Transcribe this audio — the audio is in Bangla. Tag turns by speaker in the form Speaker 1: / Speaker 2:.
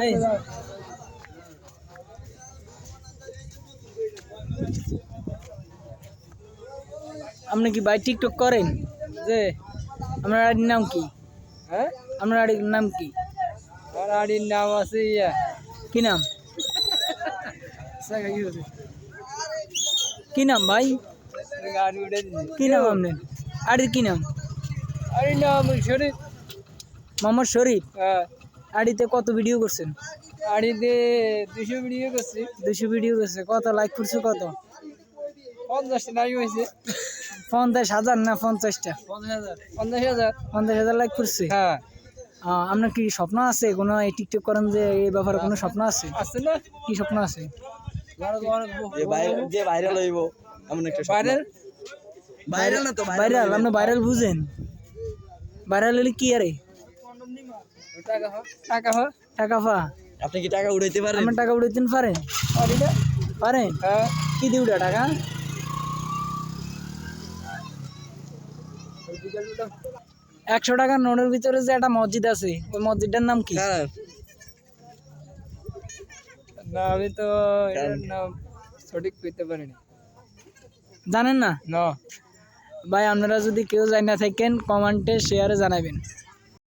Speaker 1: এই আপনি কি ভাই টিকটক করেন?
Speaker 2: যে
Speaker 1: আপনার আইডির নাম কি?
Speaker 2: হ্যাঁ
Speaker 1: আপনার আইডির নাম কি?
Speaker 2: আর আড়ির নাম আছে ইয়া
Speaker 1: কি নাম? কি নাম ভাই?
Speaker 2: গাড়ি উঠে
Speaker 1: কি নাম আপনার আইডির কি নাম?
Speaker 2: আড়ির নাম শরীফ।
Speaker 1: মোহাম্মদ শরীফ।
Speaker 2: হ্যাঁ
Speaker 1: আইডিতে কত ভিডিও করছেন?
Speaker 2: আড়িতে 200 ভিডিও করছি।
Speaker 1: 200 ভিডিও করছে। কত লাইক করছে? কত?
Speaker 2: 50টা লাইক হয়েছে।
Speaker 1: 50,000 না 50টা?
Speaker 2: 50,000 50,000।
Speaker 1: 50,000 লাইক করছে।
Speaker 2: হ্যাঁ
Speaker 1: আপনার কি স্বপ্ন আছে কোনো এই টিকটক করেন যে এই ব্যাপারে কোনো স্বপ্ন আছে?
Speaker 2: আছে না
Speaker 1: কি স্বপ্ন আছে?
Speaker 3: যে ভাইরাল হইব এমন একটা
Speaker 2: ভাইরাল
Speaker 3: ভাইরাল না তো
Speaker 1: ভাইরাল? আপনি ভাইরাল বুঝেন? ভাইরাল হলে কি আরে?
Speaker 2: টাকা টাকা
Speaker 1: টাকা পা?
Speaker 3: আপনি কি টাকা উড়াইতে পারেন?
Speaker 1: আপনি টাকা উঠাইতে পারেন?
Speaker 2: পারি না।
Speaker 1: পারেন?
Speaker 2: হ্যাঁ
Speaker 1: কি দিয়ে উঠা টাকা? 100 টাকার নোটের ভিতরে যে একটা মসজিদ আছে, ওই মসজিদটার নাম কি?
Speaker 3: কার?
Speaker 2: না আমি তো এটার নাম সঠিক কইতে পারিনি।
Speaker 1: জানেন না?
Speaker 2: না
Speaker 1: ভাই আপনারা যদি কেউ জানা থাকেন কমেন্টে শেয়ারে জানাবেন।